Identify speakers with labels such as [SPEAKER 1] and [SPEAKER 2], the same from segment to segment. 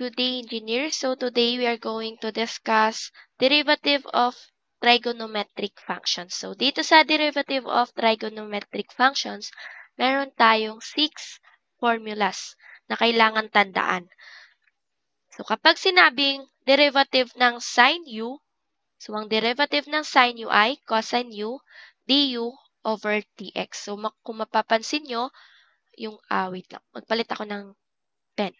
[SPEAKER 1] Good day, engineers. So today we are going to discuss derivative of trigonometric functions. So dito sa derivative of trigonometric functions, meron tayong 6 formulas na kailangan tandaan. So kapag sinabing derivative ng sine u, so ang derivative ng sine u ay cosine u du over dx. So kung mapapansin nyo, wait lang, magpalit ako ng pen.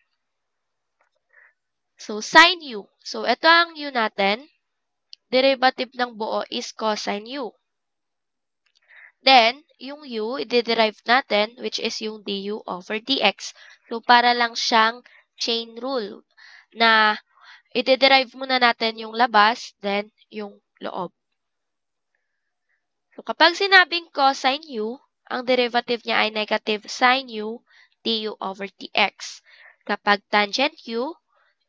[SPEAKER 1] So, sine u. So, ito ang u natin. Derivative ng buo is cosine u. Then, yung u, i-derive natin, which is yung du over dx. So, para lang siyang chain rule na i-derive muna natin yung labas, then yung loob. So, kapag sinabing cosine u, ang derivative niya ay negative sine u du over dx. Kapag tangent u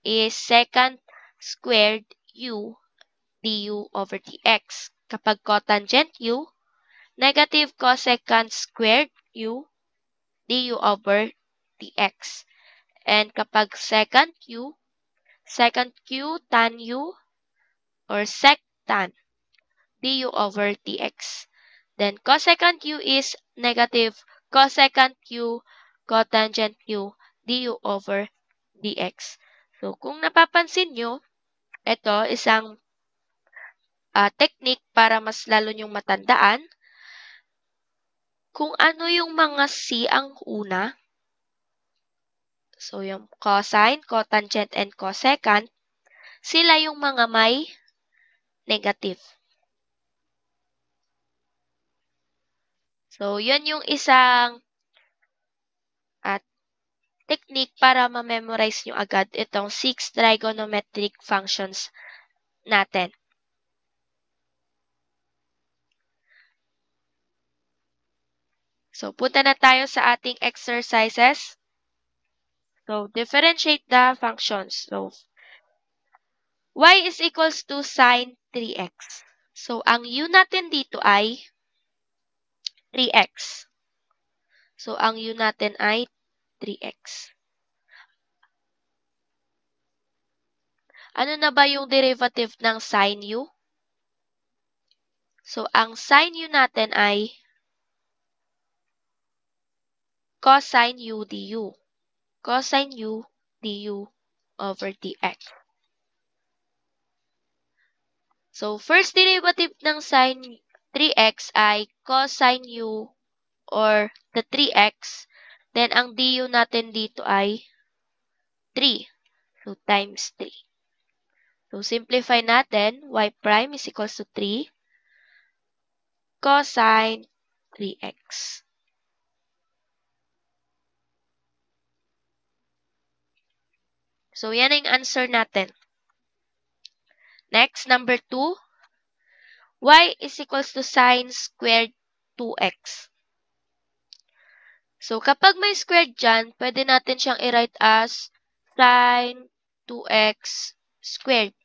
[SPEAKER 1] is secant squared u du over dx. Kapag cotangent u, negative cosecant squared u du over dx. And kapag secant u tan u or sec tan du over dx. Then cosecant u is negative cosecant u cotangent u du over dx. So, kung napapansin nyo, ito isang technique para mas lalo nyong matandaan kung ano yung mga C ang una. So, yung cosine, cotangent, and cosecant, sila yung mga may negative. So, yun yung isang technique para ma-memorize nyo agad itong 6 trigonometric functions natin. So, punta na tayo sa ating exercises. So, differentiate the functions. So, y is equals to sine 3x. So, ang u natin dito ay 3x. So, ang u natin ay 3x. Ano na ba yung derivative ng sine u? So, ang sine u natin ay cosine u du. Cosine u du over dx. So, first derivative ng sine 3x ay cosine u or the 3x. Then, ang du natin dito ay 3. So, times 3. So, simplify natin. Y prime is equals to 3 cosine 3x. So, yan ang answer natin. Next, number 2. Y is equals to sine squared 2x. So, kapag may squared dyan, pwede natin siyang i-write as sine 2x squared.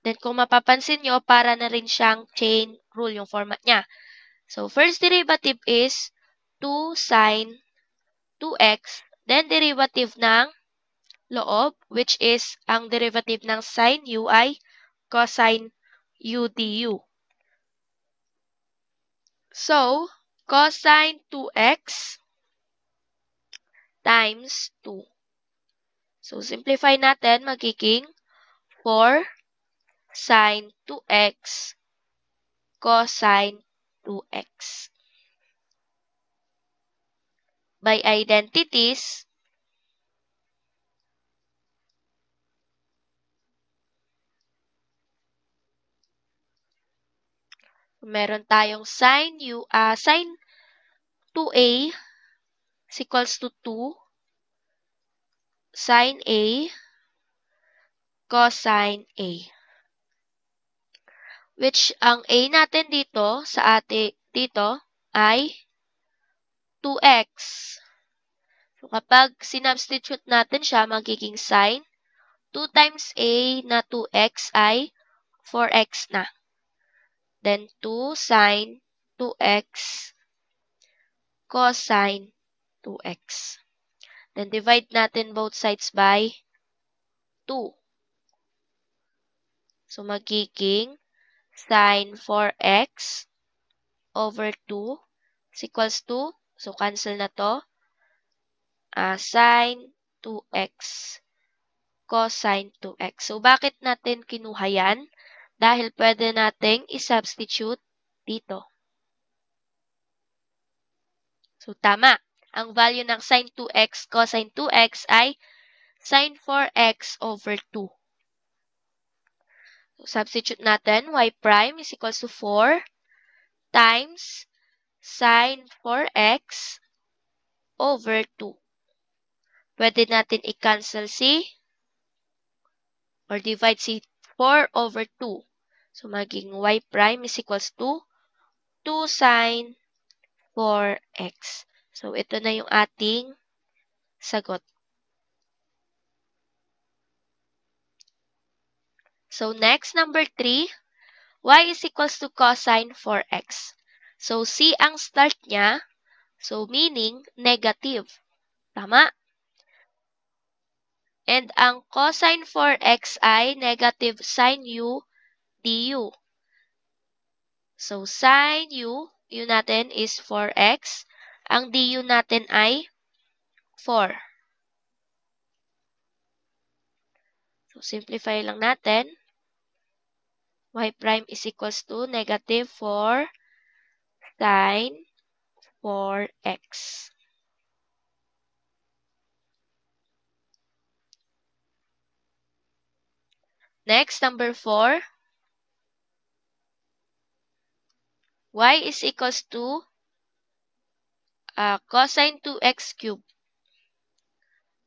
[SPEAKER 1] Then, kung mapapansin nyo, para na rin siyang chain rule yung format niya. So, first derivative is 2 sine 2x. Then, derivative ng loob, which is ang derivative ng sine u ay cosine u du. So, cosine 2x times 2. So, simplify natin, magiging 4 sine 2x cosine 2x. By identities, meron tayong sine 2a is equals to 2 sine a cosine a. Which ang a natin dito sa dito ay 2x. So, kapag sinubstitute natin siya, magiging sine 2 times a na 2x ay 4x na. Then, 2 sine 2x cosine 2x. Then divide natin both sides by 2. So magiging sine 4x over 2 is equals to, so cancel na to, sine 2x cosine 2x. So bakit natin kinuha yan? Dahil pwede nating i-substitute dito. So tama. Ang value ng sine 2x cosine 2x ay sine 4x over 2. So substitute natin, y prime is equals to 4 times sine 4x over 2. Pwede natin i-cancel or divide si 4 over 2. So maging y prime is equals to 2 sine 4x. So ito na yung ating sagot. So next, number 3, y is equals to cosine 4x. So C ang start niya, so meaning negative. Tama? And ang cosine 4x ay negative sine u du. So sine u natin is 4x. Ang du natin ay 4. So simplify lang natin. Y prime is equals to negative 4 sine 4x. Next, number 4. Y is equals to cosine 2x cube.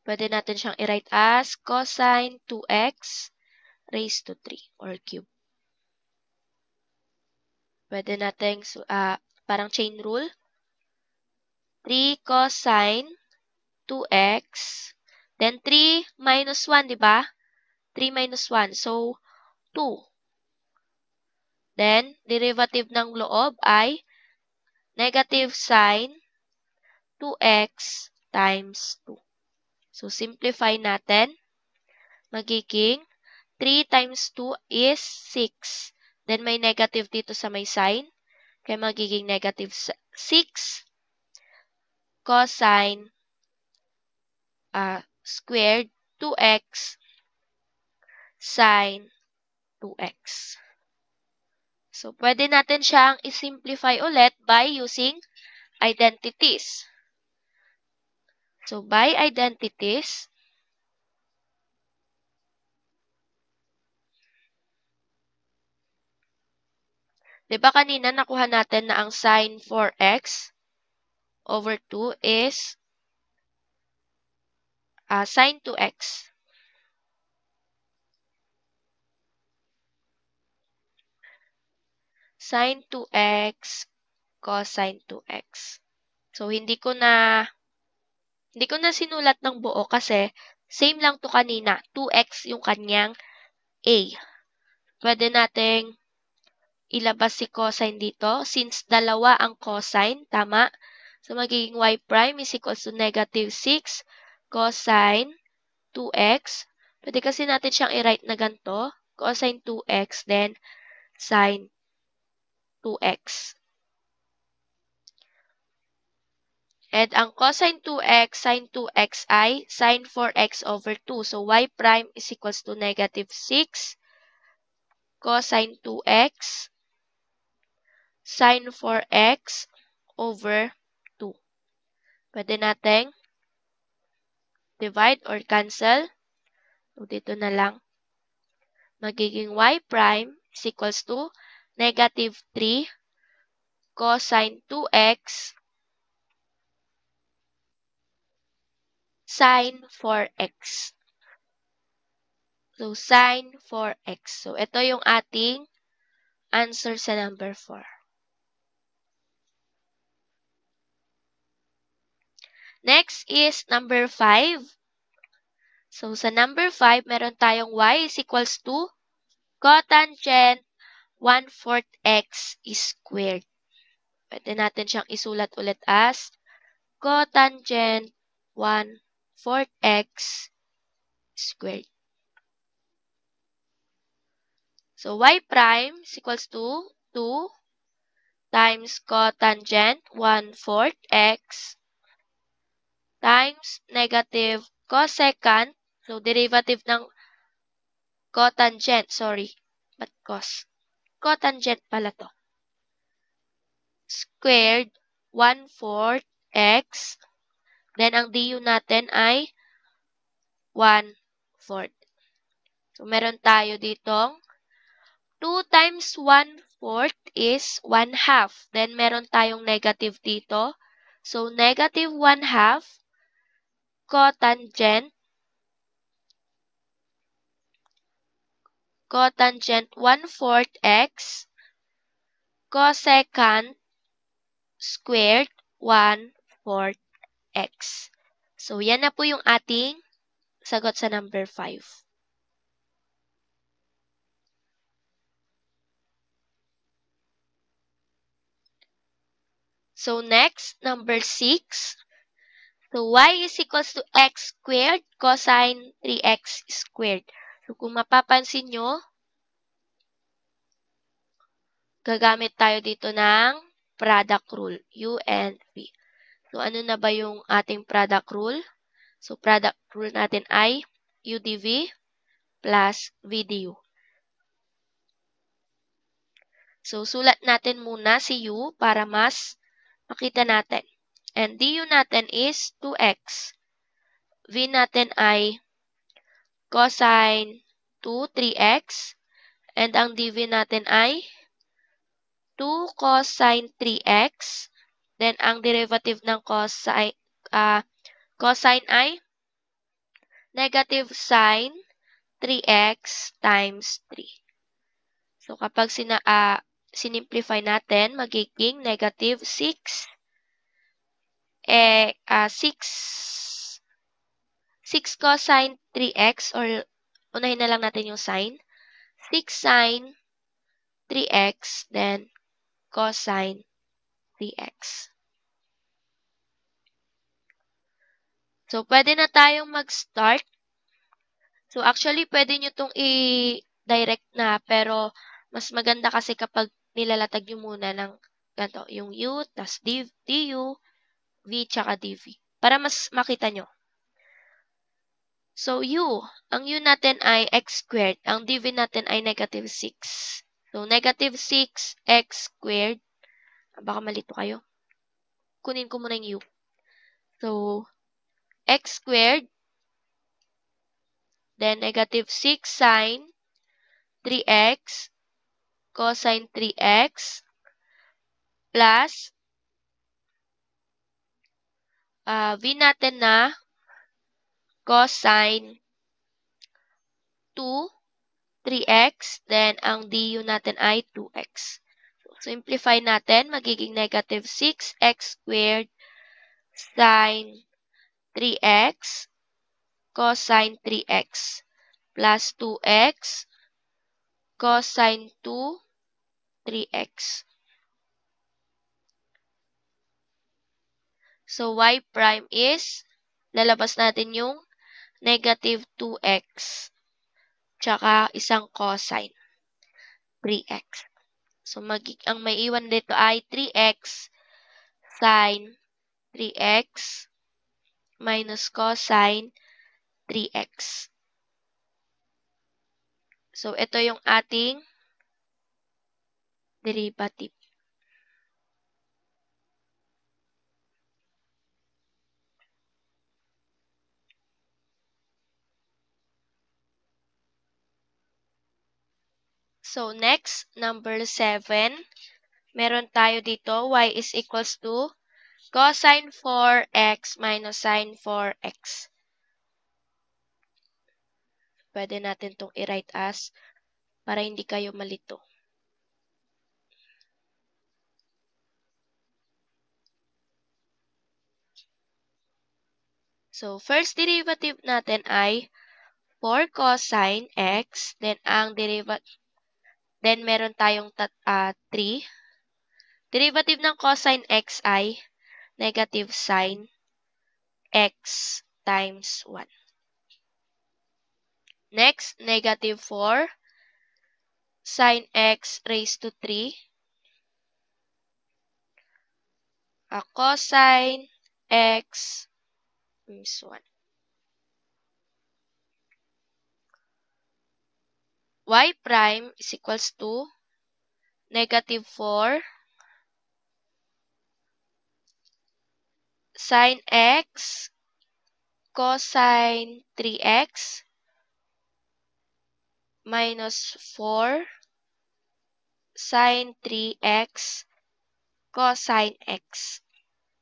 [SPEAKER 1] Pwede natin siyang i-write as cosine 2x raised to 3 or cube. Pwede natin parang chain rule. 3 cosine 2x. Then 3 minus 1, di ba? 3 minus 1. So, 2. Then, derivative ng loob ay negative sine 2x times 2. So, simplify natin. Magiging 3 times 2 is 6. Then, may negative dito sa may sign. Kaya magiging negative 6 cosine squared 2x sine 2x. So, pwede natin siyang i-simplify ulit by using identities. So, by identities, diba kanina nakuha natin na ang sine 4x over 2 is sine 2x. Sine 2x cosine 2x. So, hindi ko na sinulat ng buo kasi same lang to kanina. 2x yung kanyang a. Pwede nating ilabas si cosine dito since dalawa ang cosine. Tama? So, magiging y prime is equals to negative 6 cosine 2x. Pwede kasi natin siyang i-write na ganito. Cosine 2x, then sine 2x. And ang cosine 2x, sine 2x ay sine 4x over 2. So, y prime is equals to negative 6 cosine 2x sine 4x over 2. Pwede nating divide or cancel. So, dito na lang. Magiging y prime is equals to negative 3 cosine 2x sine 4x. So, sine 4x. So, ito yung ating answer sa number 4. Next is number 5. So, sa number 5, meron tayong y is equals to cotangent 1/4 x squared. Pwede natin siyang isulat ulit as cotangent 1/4 1/4 x squared. So y prime is equals to 2 times cotangent 1/4 x times negative cosecant. So derivative ng cotangent, sorry, but cos. Cotangent pala to. Squared 1/4 x. Then ang du natin ay 1/4. So meron tayo ditong 2 times 1/4 is 1/2. Then meron tayong negative dito. So negative 1/2 cotangent 1/4 x cosecant squared 1/4 x. So, yan na po yung ating sagot sa number 5. So, next, number 6. So, y is equals to x squared cosine 3x squared. So, kung mapapansin nyo, gagamit tayo dito ng product rule, u and v. So, ano na ba yung ating product rule? So, product rule natin ay u dv plus v du. So, sulat natin muna si u para mas makita natin. And du natin is 2x. V natin ay cosine 2, 3x. And ang dv natin ay 2 cosine 3x. Then, ang derivative ng cosine ay negative sine 3x times 3. So, kapag sinimplify natin, magiging negative 6 cosine 3x or unahin na lang natin yung sine. 6 sine 3x then cosine 3x. So, pwede na tayong mag-start. So, actually, pwede nyo itong i-direct na pero mas maganda kasi kapag nilalatag nyo muna ng ganito, yung u, tas du, v, tsaka dv. Para mas makita nyo. So, ang u natin ay x squared. Ang dv natin ay negative 6. So, negative 6 x squared. Baka malito kayo. Kunin ko muna yung u. So, x squared. Then, negative 6 sine 3x cosine 3x plus v natin na cosine 2 3x, then ang du natin ay 2x. So, simplify natin, magiging negative 6x squared sine 3x cosine 3x plus 2x cosine 2 3x. So, y prime is, lalabas natin yung negative 2x tsaka isang cosine 3x. So, ang may iwan dito ay 3x sine 3x minus cosine 3x. So, ito yung ating derivative. So, next, number 7. Meron tayo dito, y is equals to cosine 4x minus sine 4x. Pwede natin itong i-write as para hindi kayo malito. So, first derivative natin ay 4 cosine x, then ang then meron tayong 3. Derivative ng cosine x ay negative sine x times 1. Next, negative 4 sine x raised to 3 cosine x times 1. Y prime is equals to negative 4 sine x cosine 3x minus 4 sine 3x cosine x.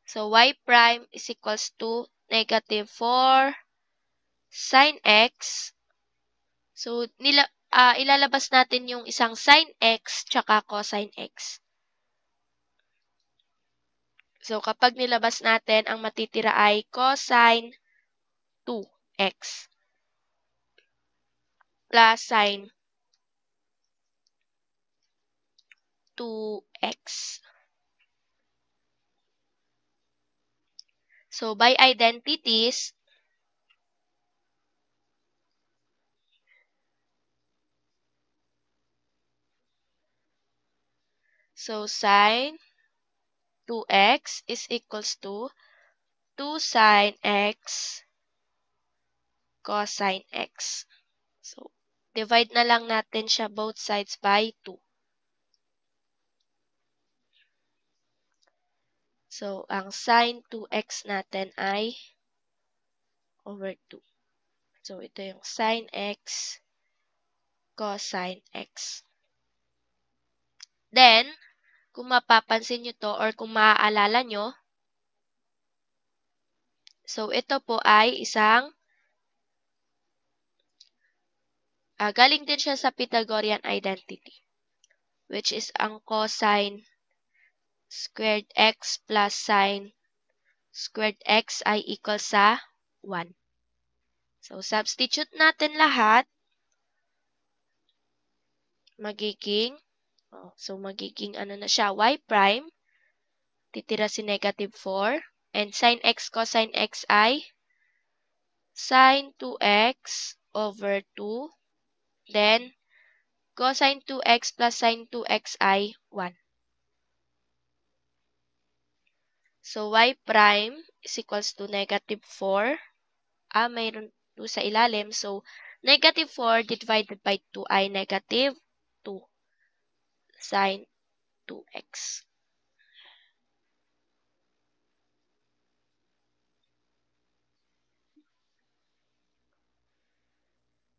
[SPEAKER 1] So, y prime is equals to negative 4 sine x. So, ilalabas natin yung isang sine x tsaka cosine x. So, kapag nilabas natin, ang matitira ay cosine 2x plus sine 2x. So, by identities, so sine 2x is equals to 2 sine x cosine x. So, divide na lang natin siya both sides by 2. So, ang sine 2x natin ay over 2. So, ito yung sine x cosine x. Then, kung mapapansin nyo to or kung maaalala nyo, so ito po ay isang, galing din siya sa Pythagorean identity, which is ang cosine squared x plus sine squared x ay equal sa 1. So, substitute natin lahat. Magiging ano na siya, y prime, titira si negative 4, and sine x cosine x ay sine 2x over 2, then cosine 2x plus sine 2x ay 1. So, y prime is equals to negative 4. Mayroon 2 sa ilalim. So, negative 4 divided by 2 ay negative 2 sine 2x.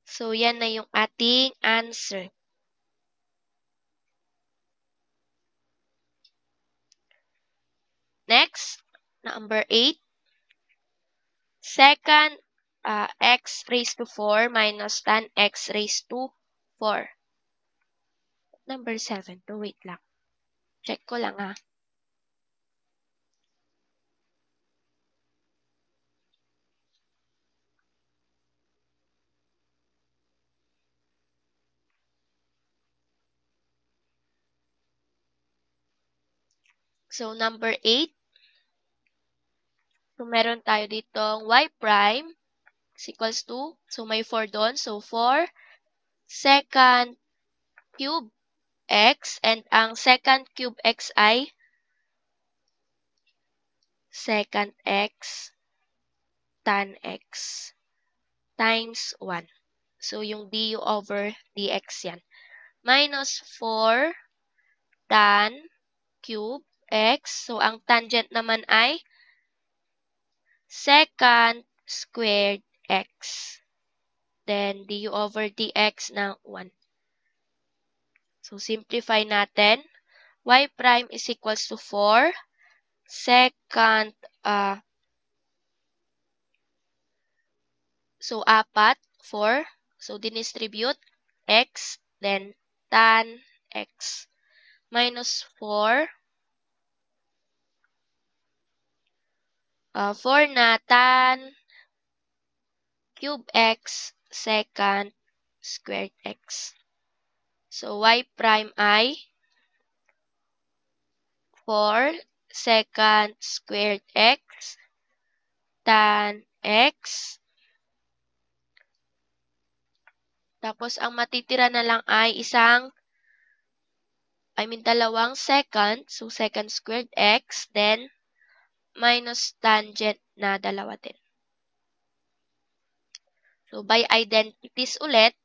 [SPEAKER 1] So, yan na yung ating answer. Next, number 8. Second, x raised to 4 minus tan x raised to 4. Number 7 to. Wait lang. Check ko lang ha. So, number 8. So, meron tayo ditong y prime is equals to, so may 4 doon. So, 4 second cube x, and ang second cube x ay second x tan x times 1. So, yung du over dx yan. Minus 4 tan cube x. So, ang tangent naman ay second squared x. Then, du over dx ng 1. So, simplify natin. Y prime is equals to 4 second, so 4. So, dinistribute x, then tan x minus 4. 4 na tan cube x second squared x. So, y prime ay 4 second squared x tan x. Tapos, ang matitira na lang ay dalawang second. So, second squared x. Then, minus tangent na dalawa din. So, by identities ulit,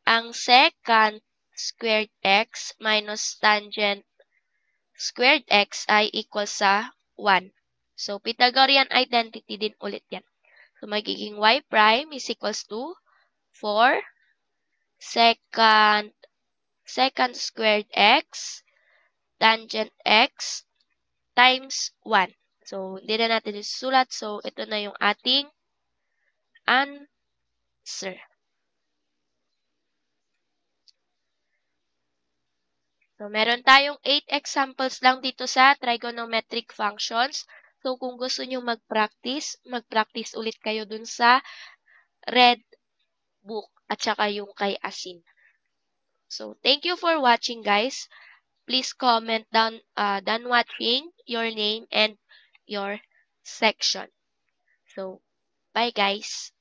[SPEAKER 1] ang secant squared x minus tangent squared x ay equal sa 1. So, Pythagorean identity din ulit yan. So, magiging y prime is equals to 4 secant squared x tangent x times 1. So, hindi na natin isusulat. So, ito na yung ating answer. So, meron tayong 8 examples lang dito sa trigonometric functions. So, kung gusto nyo mag-practice ulit kayo dun sa red book at saka yung kay Asin. So, thank you for watching, guys. Please comment down watching your name and your section. So, bye, guys.